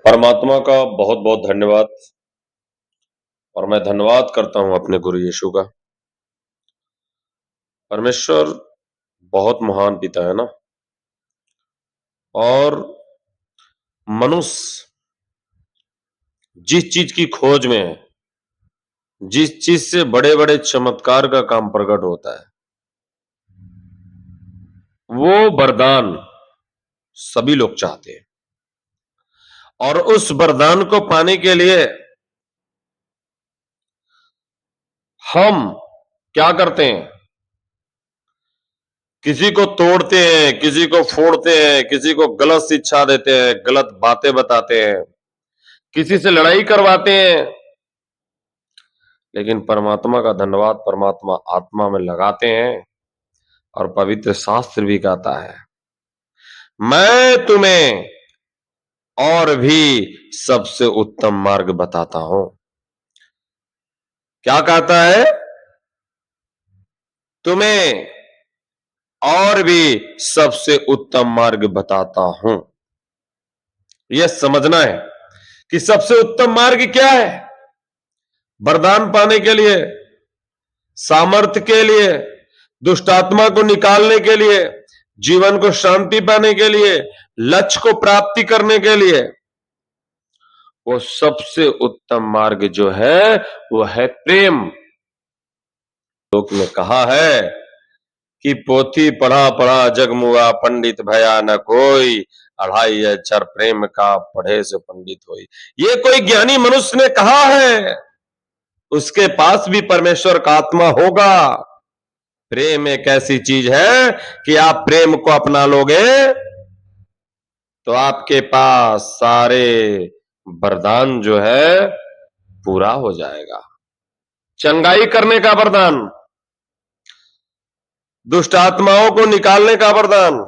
परमात्मा का बहुत बहुत धन्यवाद। और मैं धन्यवाद करता हूं अपने गुरु यीशु का। परमेश्वर बहुत महान पिता है ना। और मनुष्य जिस चीज की खोज में है, जिस चीज से बड़े बड़े चमत्कार का काम प्रकट होता है, वो वरदान सभी लोग चाहते हैं। और उस वरदान को पाने के लिए हम क्या करते हैं? किसी को तोड़ते हैं, किसी को फोड़ते हैं, किसी को गलत शिक्षा देते हैं, गलत बातें बताते हैं, किसी से लड़ाई करवाते हैं। लेकिन परमात्मा का धन्यवाद, परमात्मा आत्मा में लगाते हैं। और पवित्र शास्त्र भी कहता है, मैं तुम्हें और भी सबसे उत्तम मार्ग बताता हूं। क्या कहता है? तुम्हें और भी सबसे उत्तम मार्ग बताता हूं। यह समझना है कि सबसे उत्तम मार्ग क्या है। वरदान पाने के लिए, सामर्थ्य के लिए, दुष्ट आत्मा को निकालने के लिए, जीवन को शांति पाने के लिए, लक्ष्य को प्राप्ति करने के लिए, वो सबसे उत्तम मार्ग जो है वो है प्रेम। लोक ने कहा है कि पोथी पढ़ा पढ़ा जगमुआ, पंडित भया न कोई, 2.5 अक्षर प्रेम का पढ़े से पंडित होई। ये कोई ज्ञानी मनुष्य ने कहा है। उसके पास भी परमेश्वर का आत्मा होगा। प्रेम एक ऐसी चीज है कि आप प्रेम को अपना लोगे तो आपके पास सारे वरदान जो है पूरा हो जाएगा। चंगाई करने का वरदान, दुष्ट आत्माओं को निकालने का वरदान,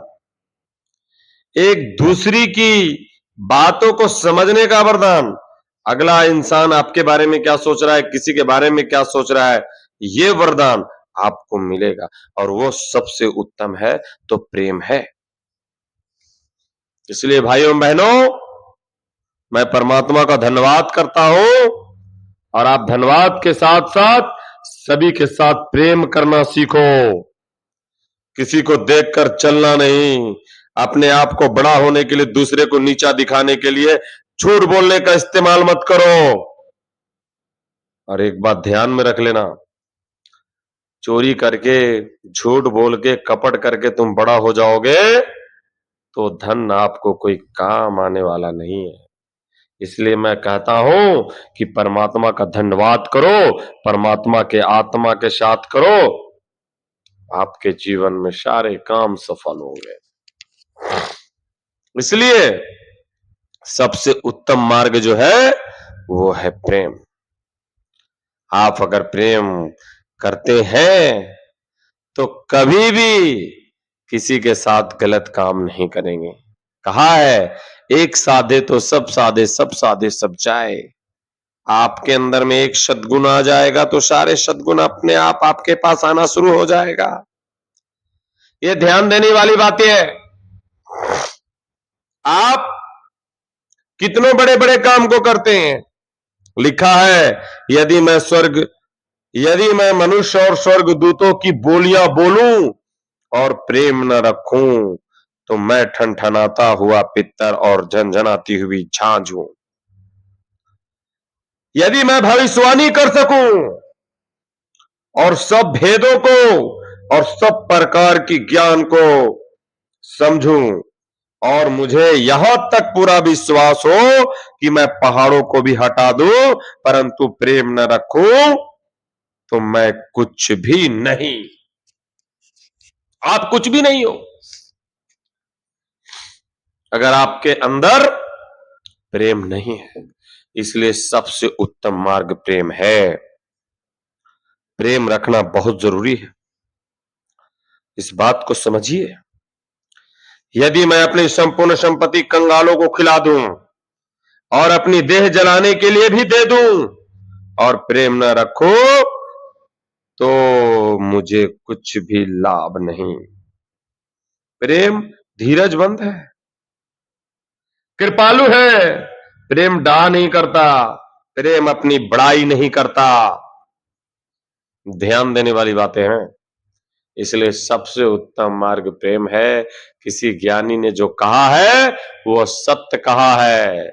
एक दूसरी की बातों को समझने का वरदान, अगला इंसान आपके बारे में क्या सोच रहा है, किसी के बारे में क्या सोच रहा है, ये वरदान आपको मिलेगा। और वो सबसे उत्तम है तो प्रेम है। इसलिए भाइयों बहनों, मैं परमात्मा का धन्यवाद करता हूं। और आप धन्यवाद के साथ साथ सभी के साथ प्रेम करना सीखो। किसी को देखकर चलना नहीं। अपने आप को बड़ा होने के लिए, दूसरे को नीचा दिखाने के लिए झूठ बोलने का इस्तेमाल मत करो। और एक बात ध्यान में रख लेना, चोरी करके, झूठ बोल के, कपट करके तुम बड़ा हो जाओगे तो धन आपको कोई काम आने वाला नहीं है। इसलिए मैं कहता हूं कि परमात्मा का धन्यवाद करो, परमात्मा के आत्मा के साथ करो, आपके जीवन में सारे काम सफल होंगे। इसलिए सबसे उत्तम मार्ग जो है वो है प्रेम। आप अगर प्रेम करते हैं तो कभी भी किसी के साथ गलत काम नहीं करेंगे। कहा है, एक साधे तो सब साधे, सब साधे सब जाए। आपके अंदर में एक सद्गुण आ जाएगा तो सारे सद्गुण अपने आप आपके पास आना शुरू हो जाएगा। ये ध्यान देने वाली बातें है। आप कितने बड़े बड़े काम को करते हैं। लिखा है, यदि मैं मनुष्य और स्वर्ग दूतों की बोलियां बोलूं और प्रेम न रखूं तो मैं ठनठनाता हुआ पित्तर और झनझनाती हुई झांझ हूं। यदि मैं भविष्यवाणी कर सकूं और सब भेदों को और सब प्रकार की ज्ञान को समझूं और मुझे यहां तक पूरा विश्वास हो कि मैं पहाड़ों को भी हटा दूं, परंतु प्रेम न रखूं तो मैं कुछ भी नहीं। आप कुछ भी नहीं हो अगर आपके अंदर प्रेम नहीं है। इसलिए सबसे उत्तम मार्ग प्रेम है। प्रेम रखना बहुत जरूरी है। इस बात को समझिए। यदि मैं अपनी संपूर्ण संपत्ति कंगालों को खिला दूं और अपनी देह जलाने के लिए भी दे दूं और प्रेम न रखो तो मुझे कुछ भी लाभ नहीं। प्रेम धीरजवंत है, कृपालु है, प्रेम डा नहीं करता, प्रेम अपनी बड़ाई नहीं करता। ध्यान देने वाली बातें हैं। इसलिए सबसे उत्तम मार्ग प्रेम है। किसी ज्ञानी ने जो कहा है वो सत्य कहा है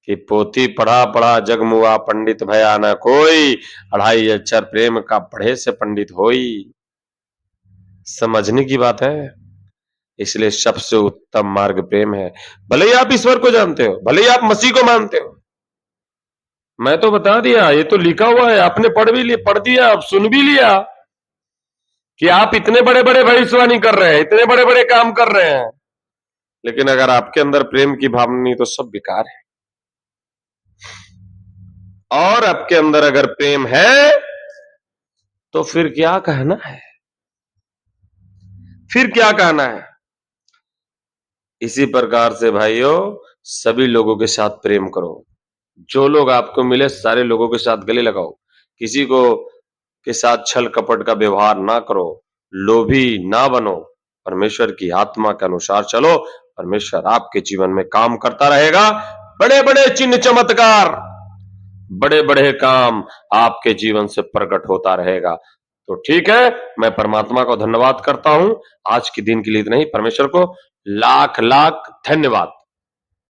कि पोथी पढ़ा पढ़ा जग मुआ, पंडित भया न कोई, अढ़ाई अक्षर प्रेम का पढ़े से पंडित होई। समझने की बात है। इसलिए सबसे उत्तम मार्ग प्रेम है। भले ही आप ईश्वर को जानते हो, भले ही आप मसीह को मानते हो, मैं तो बता दिया, ये तो लिखा हुआ है, आपने पढ़ भी लिया, पढ़ दिया, आप सुन भी लिया कि आप इतने बड़े बड़े भविष्यवाणी कर रहे हैं, इतने बड़े बड़े काम कर रहे हैं, लेकिन अगर आपके अंदर प्रेम की भावना नहीं तो सब बेकार है। और आपके अंदर अगर प्रेम है तो फिर क्या कहना है, फिर क्या कहना है। इसी प्रकार से भाइयों, सभी लोगों के साथ प्रेम करो। जो लोग आपको मिले सारे लोगों के साथ गले लगाओ। किसी को के साथ छल कपट का व्यवहार ना करो। लोभी ना बनो। परमेश्वर की आत्मा के अनुसार चलो। परमेश्वर आपके जीवन में काम करता रहेगा। बड़े बड़े चिन्ह चमत्कार, बड़े बड़े काम आपके जीवन से प्रकट होता रहेगा। तो ठीक है, मैं परमात्मा को धन्यवाद करता हूं। आज के दिन के लिए इतना ही। परमेश्वर को लाख लाख धन्यवाद।